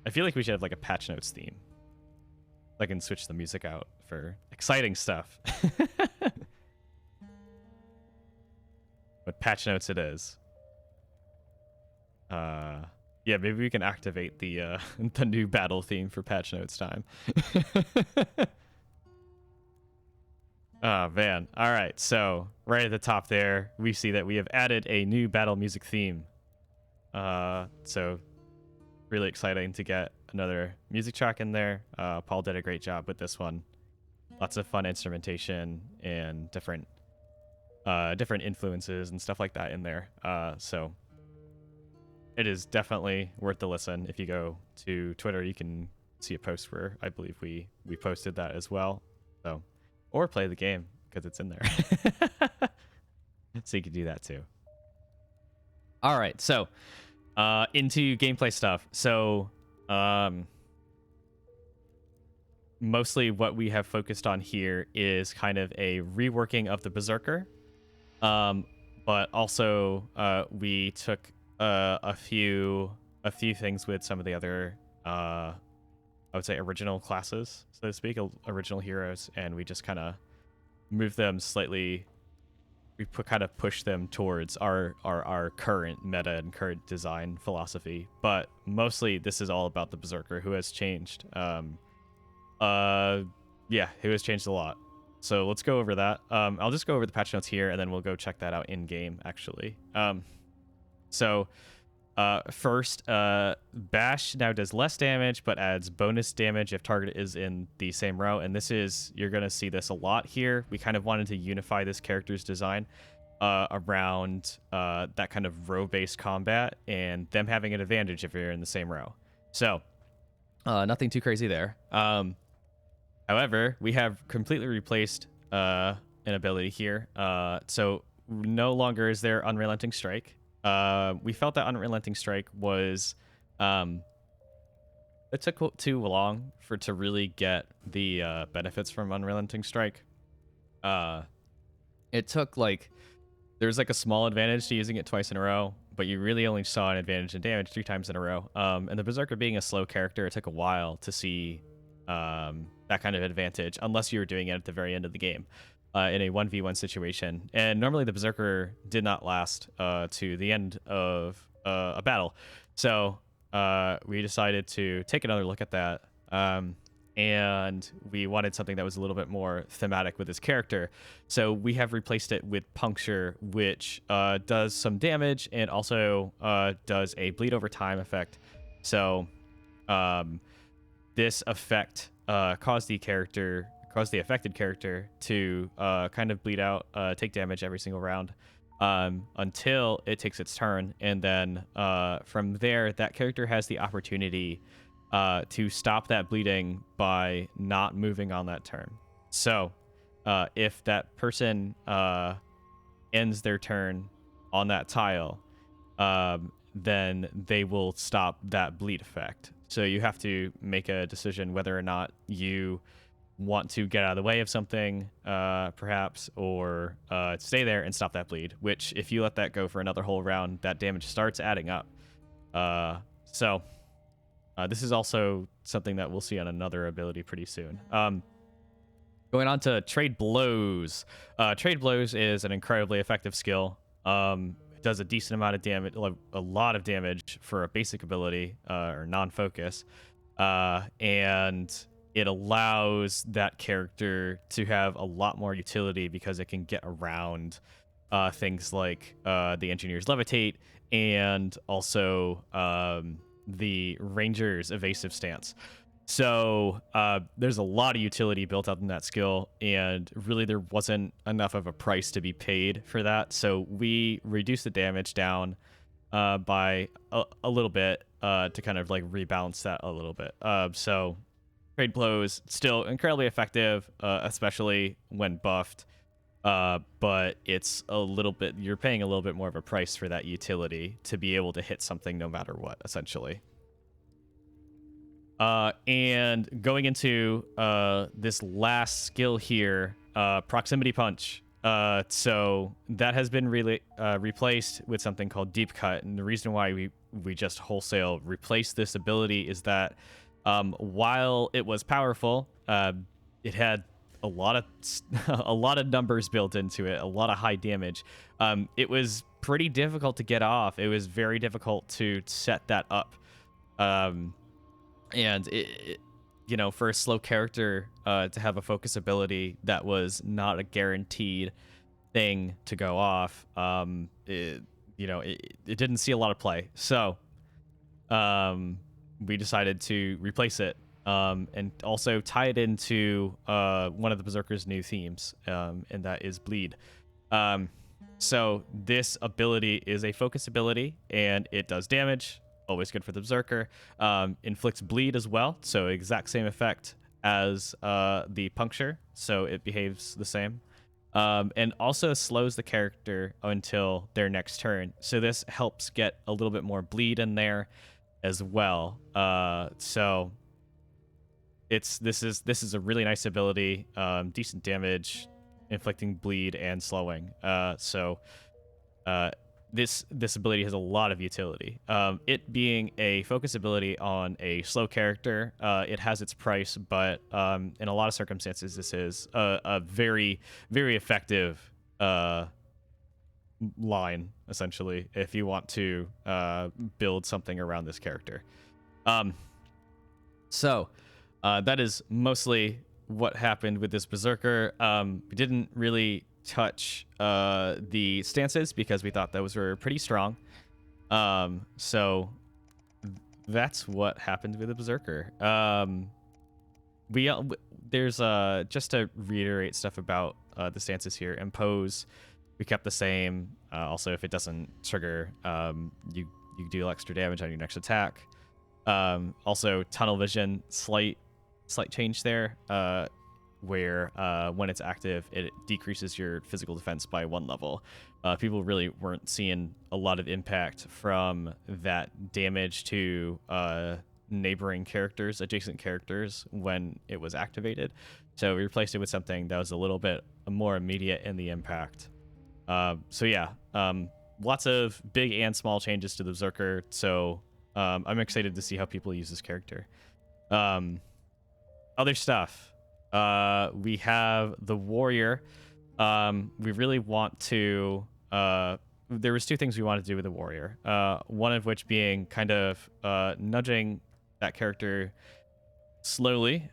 I feel like we should have like a patch notes theme. I can switch the music out for exciting stuff. But patch notes it is. Yeah, maybe we can activate the the new battle theme for patch notes time. Oh man. All right. So right at the top there, we see that we have added a new battle music theme. So really exciting to get another music track in there. Paul did a great job with this one. Lots of fun instrumentation and different influences and stuff like that in there. So it is definitely worth the listen. If you go to Twitter, you can see a post where I believe we posted that as well. So, or play the game because it's in there. So you can do that too. All right, so into gameplay stuff. So mostly what we have focused on here is kind of a reworking of the Berserker. But also we took a few things with some of the other I would say original classes, so to speak, original heroes, and we just kind of moved them slightly. We kind of pushed them towards our current meta and current design philosophy. But mostly this is all about the Berserker, who has changed. Yeah, who has changed a lot. So let's go over that. I'll just go over the patch notes here, and then we'll go check that out in game actually. First, Bash now does less damage, but adds bonus damage if target is in the same row. And this is, you're going to see this a lot here. We kind of wanted to unify this character's design around that kind of row-based combat and them having an advantage if you're in the same row. So, nothing too crazy there. However, we have completely replaced an ability here. So no longer is there Unrelenting Strike. We felt that Unrelenting Strike was it took too long to really get the benefits from Unrelenting Strike. It took there's a small advantage to using it twice in a row, but you really only saw an advantage in damage 3 times in a row. And the Berserker being a slow character, it took a while to see that kind of advantage, unless you were doing it at the very end of the game. In a 1v1 situation, and normally the Berserker did not last to the end of a battle, so we decided to take another look at that, and we wanted something that was a little bit more thematic with his character, so we have replaced it with Puncture, which does some damage and also does a bleed over time effect. So this effect caused the affected character to kind of bleed out, take damage every single round until it takes its turn. And then from there, that character has the opportunity to stop that bleeding by not moving on that turn. So if that person ends their turn on that tile, then they will stop that bleed effect. So you have to make a decision whether or not you want to get out of the way of something, perhaps, or stay there and stop that bleed, which if you let that go for another whole round, that damage starts adding up. So this is also something that we'll see on another ability pretty soon. Going on to Trade Blows. Trade Blows is an incredibly effective skill. It does a decent amount of damage, a lot of damage for a basic ability, or non-focus, and it allows that character to have a lot more utility because it can get around things like the Engineer's Levitate and also the Ranger's Evasive Stance. So there's a lot of utility built up in that skill, and really there wasn't enough of a price to be paid for that. So we reduced the damage down by a little bit to kind of rebalance that a little bit. So Trade Blows still incredibly effective, especially when buffed, but it's a little bit, you're paying a little bit more of a price for that utility to be able to hit something no matter what, essentially. And going into this last skill here, Proximity Punch. So that has been replaced with something called Deep Cut, and the reason why we just wholesale replaced this ability is that while it was powerful, it had a lot of a lot of numbers built into it, a lot of high damage. It was pretty difficult to get off. It was very difficult to set that up, and you know, for a slow character to have a focus ability that was not a guaranteed thing to go off, it didn't see a lot of play. So we decided to replace it, and also tie it into one of the Berserker's new themes, and that is bleed. So this ability is a focus ability, and it does damage. Always good for the Berserker. Inflicts bleed as well, so exact same effect as the puncture, so it behaves the same. And also slows the character until their next turn. So this helps get a little bit more bleed in there as well. So this is a really nice ability. Decent damage, inflicting bleed and slowing. This ability has a lot of utility. It being a focus ability on a slow character, it has its price, but in a lot of circumstances, this is a very, very effective line, essentially, if you want to build something around this character. So that is mostly what happened with this Berserker. We didn't really touch the stances because we thought those were pretty strong. So that's what happened with the Berserker. There's just to reiterate stuff about the stances here. Impose, we kept the same. Also, if it doesn't trigger, you deal extra damage on your next attack. Also, tunnel vision, slight change there. Where when it's active, it decreases your physical defense by 1 level. People really weren't seeing a lot of impact from that damage to neighboring characters, adjacent characters, when it was activated. So we replaced it with something that was a little bit more immediate in the impact. So yeah, lots of big and small changes to the Berserker. So I'm excited to see how people use this character. Other stuff. We have the warrior. We really want to there was 2 things we wanted to do with the warrior, one of which being kind of nudging that character slowly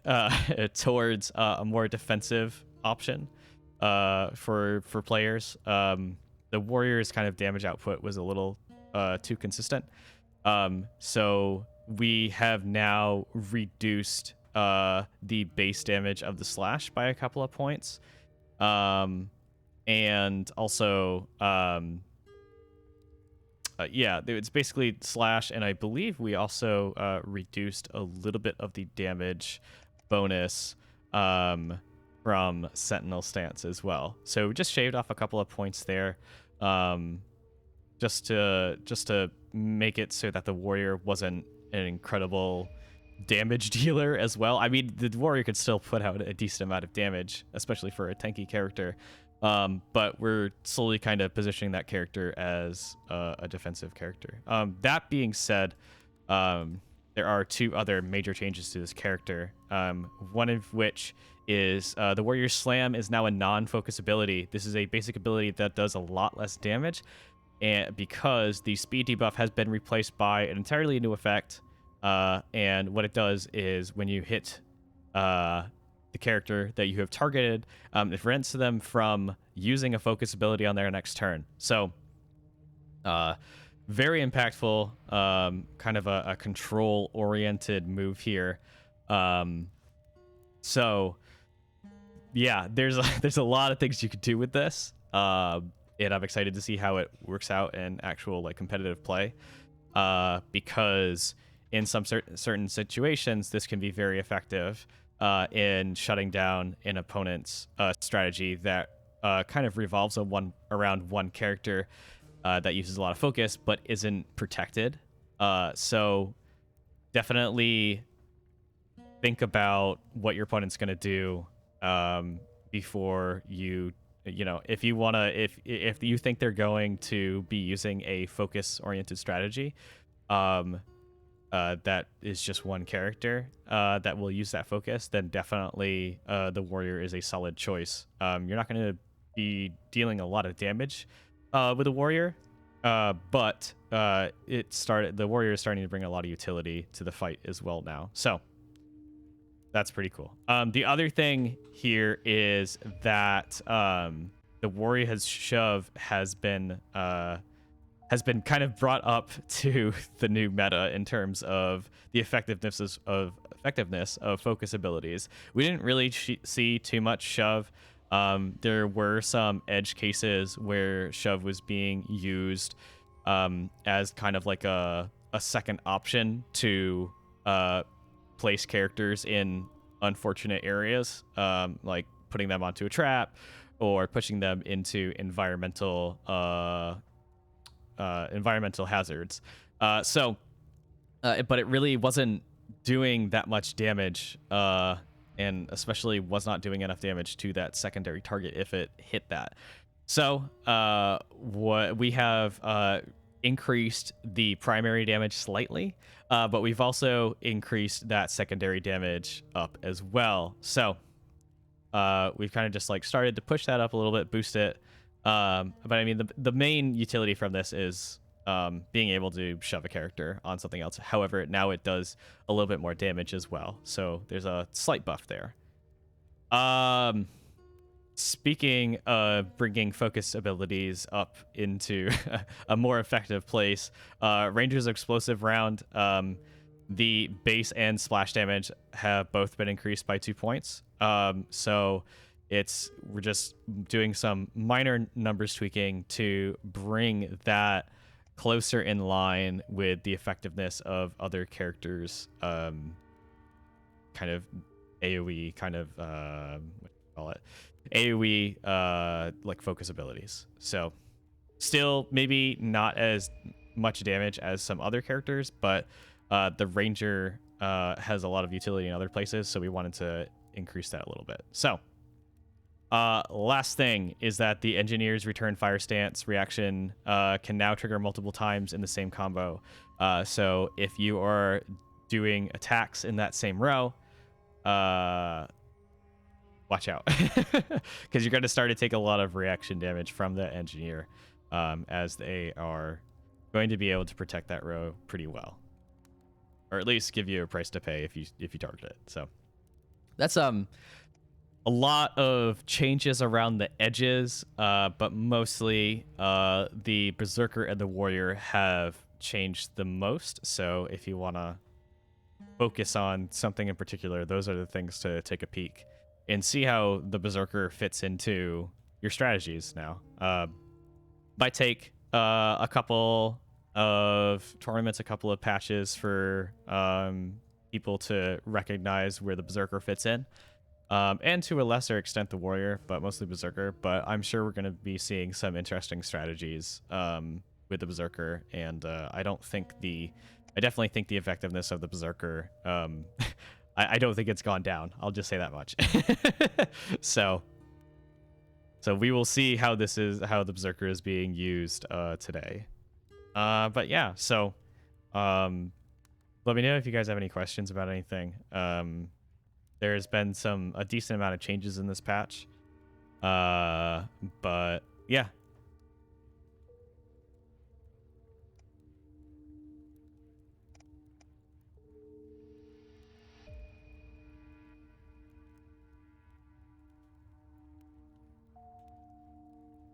towards a more defensive option for players. The warrior's kind of damage output was a little too consistent, so we have now reduced the base damage of the slash by a couple of points, and also yeah, it's basically slash, and I believe we also reduced a little bit of the damage bonus from Sentinel stance as well. So we just shaved off a couple of points there, just to make it so that the warrior wasn't an incredible damage dealer as well. I mean, the warrior could still put out a decent amount of damage, especially for a tanky character, but we're slowly kind of positioning that character as a defensive character. That being said, there are 2 other major changes to this character, one of which is the warrior slam is now a non-focus ability. This is a basic ability that does a lot less damage, and because the speed debuff has been replaced by an entirely new effect. And what it does is when you hit the character that you have targeted, it prevents them from using a focus ability on their next turn. So very impactful, kind of a control-oriented move here. So yeah, there's a lot of things you could do with this, and I'm excited to see how it works out in actual like competitive play, because in some certain situations, this can be very effective in shutting down an opponent's strategy that kind of revolves around one character that uses a lot of focus but isn't protected. So definitely think about what your opponent's going to do before if you want to, if you think they're going to be using a focus oriented strategy, that is just one character that will use that focus, then definitely the warrior is a solid choice. You're not going to be dealing a lot of damage with a warrior, but the warrior is starting to bring a lot of utility to the fight as well now. So that's pretty cool. The other thing here is that the warrior shove has been kind of brought up to the new meta in terms of the effectiveness of focus abilities. We didn't really see too much shove. There were some edge cases where shove was being used as kind of like a second option to place characters in unfortunate areas, like putting them onto a trap or pushing them into environmental hazards. But it really wasn't doing that much damage, and especially was not doing enough damage to that secondary target if it hit that. So what we have increased the primary damage slightly, but we've also increased that secondary damage up as well. So we've kind of just like started to push that up a little bit, boost it. But I mean, the main utility from this is being able to shove a character on something else. However, now it does a little bit more damage as well. So there's a slight buff there. Speaking of bringing focus abilities up into a more effective place, Ranger's Explosive Round, the base and splash damage have both been increased by 2 points. So we're just doing some minor numbers tweaking to bring that closer in line with the effectiveness of other characters, kind of AoE, kind of what do you call it? AoE like focus abilities. So still maybe not as much damage as some other characters, but the Ranger has a lot of utility in other places, so we wanted to increase that a little bit. So last thing is that the Engineer's Return Fire Stance reaction can now trigger multiple times in the same combo. So if you are doing attacks in that same row, watch out, because you're going to start to take a lot of reaction damage from the Engineer, as they are going to be able to protect that row pretty well, or at least give you a price to pay if you target it. So that's a lot of changes around the edges, but mostly the Berserker and the Warrior have changed the most. So if you want to focus on something in particular, those are the things to take a peek and see how the Berserker fits into your strategies now. Might take a couple of tournaments, a couple of patches for people to recognize where the Berserker fits in. And to a lesser extent the Warrior, but mostly Berserker. But I'm sure we're going to be seeing some interesting strategies with the Berserker, and I definitely think the effectiveness of the Berserker, I don't think it's gone down. I'll just say that much. So we will see how the Berserker is being used today. But yeah, so let me know if you guys have any questions about anything. There's been a decent amount of changes in this patch. But yeah.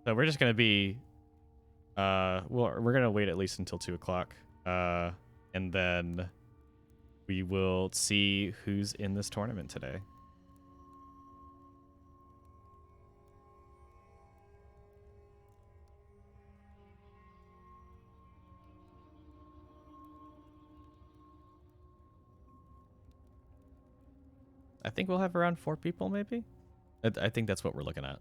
So we're just going to be, we're going to wait at least until 2 o'clock. And then we will see who's in this tournament today. I think we'll have around 4 people, maybe? I think that's what we're looking at.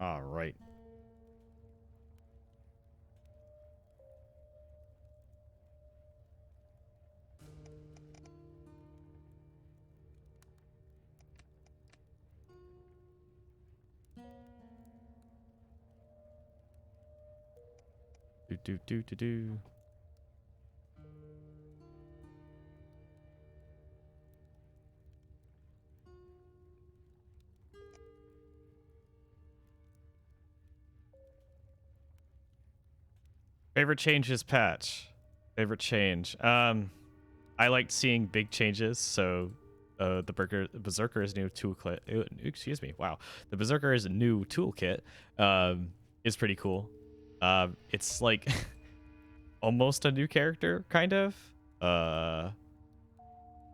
All right. Do. Favorite change this patch. Favorite change. I liked seeing big changes. So, the Berserker's new toolkit. Excuse me. Wow, the Berserker's new toolkit is pretty cool. It's like almost a new character, kind of.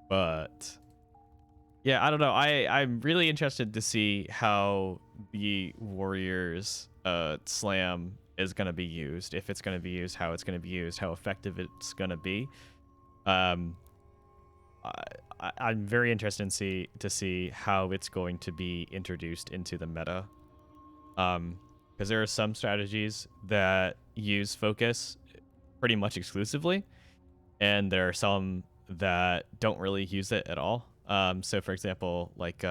But yeah, I don't know. I'm really interested to see how the Warriors slam is going to be used, if it's going to be used, how it's going to be used, how effective it's going to be. I'm very interested to see how it's going to be introduced into the meta. Because there are some strategies that use focus pretty much exclusively, and there are some that don't really use it at all. So for example, like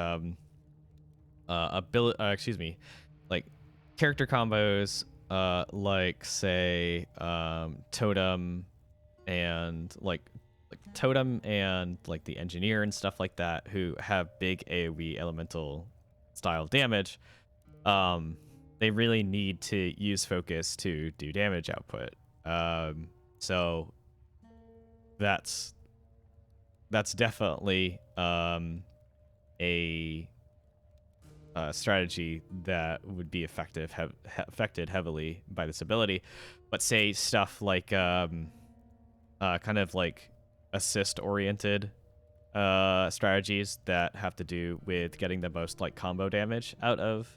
like character combos, like say totem and like totem and like the engineer and stuff like that, who have big AoE elemental style damage. They really need to use focus to do damage output. So that's definitely a strategy that would be affected heavily by this ability. But say stuff like kind of like assist oriented strategies that have to do with getting the most like combo damage out of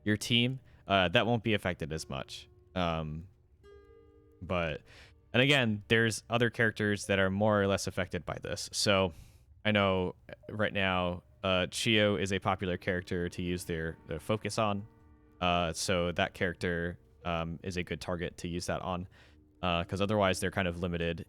your team, that won't be affected as much. But and again, there's other characters that are more or less affected by this. So I know right now Chio is a popular character to use their focus on. So that character is a good target to use that on, because otherwise they're kind of limited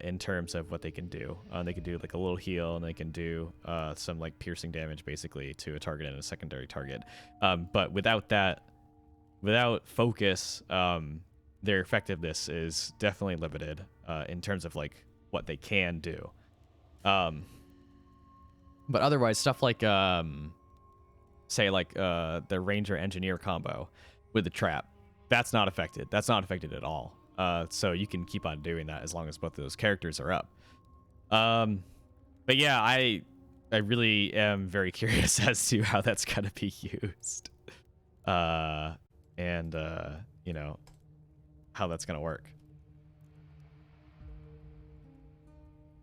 in terms of what they can do. They can do like a little heal, and they can do some like piercing damage basically to a target and a secondary target. But without focus, their effectiveness is definitely limited in terms of like what they can do. But otherwise, stuff like say like the ranger engineer combo with the trap, that's not affected. That's not affected at all. So you can keep on doing that as long as both of those characters are up. But yeah, I really am very curious as to how that's gonna be used. And you know, how that's gonna work.